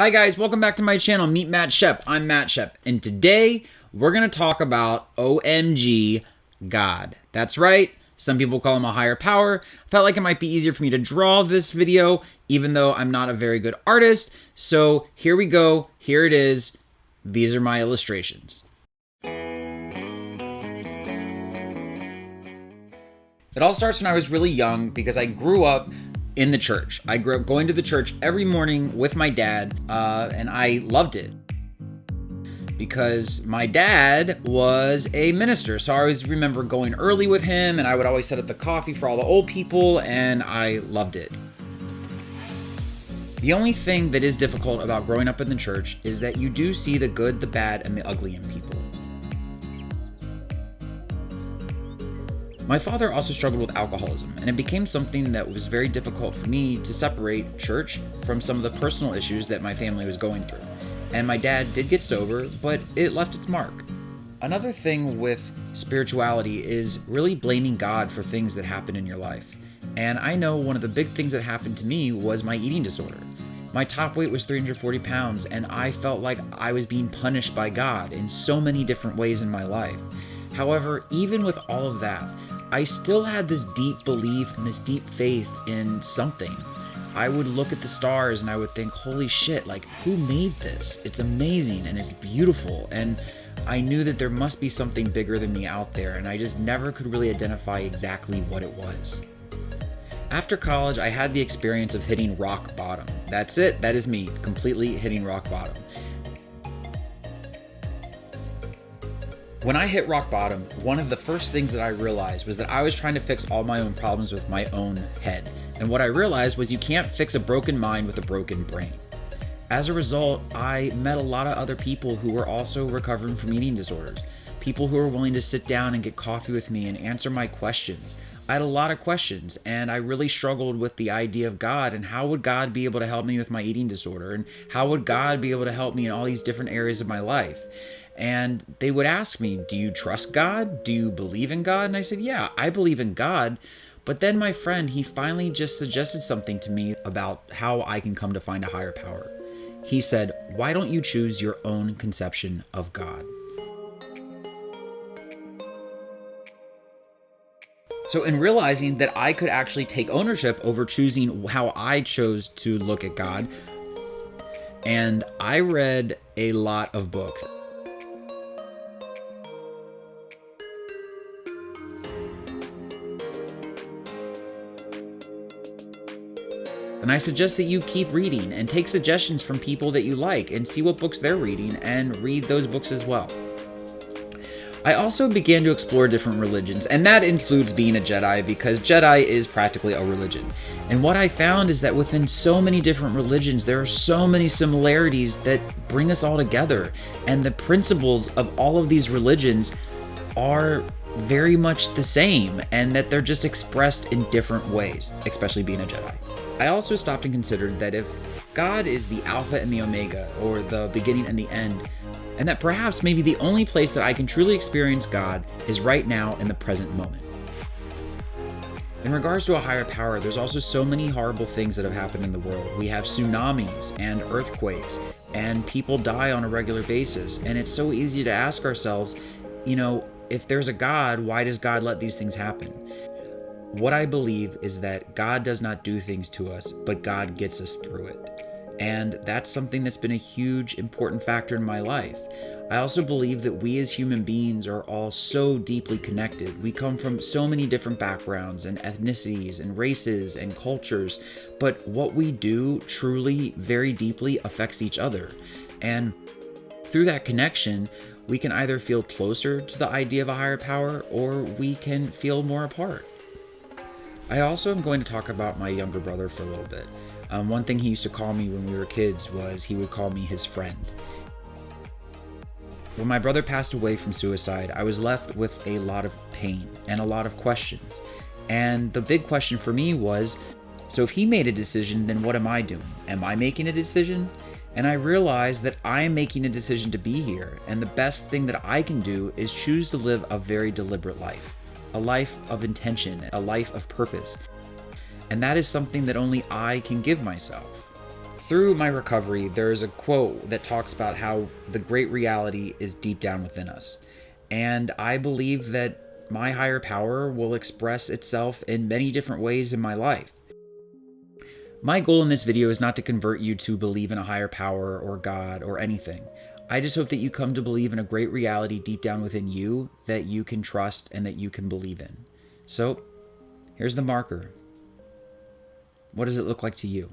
Hi guys, welcome back to my channel, Meet Matt Shep. I'm Matt Shep, and today we're going to talk about OMG God. That's right, some people call him a higher power. Felt like it might be easier for me to draw this video, even though I'm not a very good artist. So here we go, here it is. These are my illustrations. It all starts when I was really young because I grew up in the church. I grew up going to the church every morning with my dad, and I loved it because my dad was a minister. So I always remember going early with him, and I would always set up the coffee for all the old people, and I loved it. The only thing that is difficult about growing up in the church is that you do see the good, the bad, and the ugly in people. My father also struggled with alcoholism, and it became something that was very difficult for me to separate church from some of the personal issues that my family was going through. And my dad did get sober, but it left its mark. Another thing with spirituality is really blaming God for things that happen in your life. And I know one of the big things that happened to me was my eating disorder. My top weight was 340 pounds, and I felt like I was being punished by God in so many different ways in my life. However, even with all of that, I still had this deep belief and this deep faith in something. I would look at the stars and I would think, holy shit, like, who made this? It's amazing and it's beautiful. And I knew that there must be something bigger than me out there, and I just never could really identify exactly what it was. After college, I had the experience of hitting rock bottom. That's it, that is me, completely hitting rock bottom. When I hit rock bottom, one of the first things that I realized was that I was trying to fix all my own problems with my own head. And what I realized was you can't fix a broken mind with a broken brain. As a result, I met a lot of other people who were also recovering from eating disorders. People who were willing to sit down and get coffee with me and answer my questions. I had a lot of questions, and I really struggled with the idea of God and how would God be able to help me with my eating disorder, and how would God be able to help me in all these different areas of my life. And they would ask me, do you trust God? Do you believe in God? And I said, yeah, I believe in God. But then my friend, he finally just suggested something to me about how I can come to find a higher power. He said, why don't you choose your own conception of God? So in realizing that I could actually take ownership over choosing how I chose to look at God, and I read a lot of books. And I suggest that you keep reading and take suggestions from people that you like and see what books they're reading and read those books as well. I also began to explore different religions, and that includes being a Jedi, because Jedi is practically a religion. And what I found is that within so many different religions, there are so many similarities that bring us all together. And the principles of all of these religions are very much the same, and that they're just expressed in different ways, especially being a Jedi. I also stopped and considered that if God is the Alpha and the Omega, or the beginning and the end, and that perhaps maybe the only place that I can truly experience God is right now in the present moment. In regards to a higher power, there's also so many horrible things that have happened in the world. We have tsunamis and earthquakes, and people die on a regular basis. And it's so easy to ask ourselves, you know, if there's a God, why does God let these things happen? What I believe is that God does not do things to us, but God gets us through it. And that's something that's been a huge, important factor in my life. I also believe that we as human beings are all so deeply connected. We come from so many different backgrounds and ethnicities and races and cultures, but what we do truly, very deeply affects each other. And through that connection, we can either feel closer to the idea of a higher power, or we can feel more apart. I also am going to talk about my younger brother for a little bit. One thing he used to call me when we were kids was he would call me his friend. When my brother passed away from suicide, I was left with a lot of pain and a lot of questions. And the big question for me was, so if he made a decision, then what am I doing? Am I making a decision? And I realized that I am making a decision to be here, and the best thing that I can do is choose to live a very deliberate life. A life of intention, a life of purpose. And that is something that only I can give myself. through my recovery, there's a quote that talks about how the great reality is deep down within us. And I believe that my higher power will express itself in many different ways in my life. My goal in this video is not to convert you to believe in a higher power or God or anything. I just hope that you come to believe in a great reality deep down within you that you can trust and that you can believe in. So, here's the marker. What does it look like to you?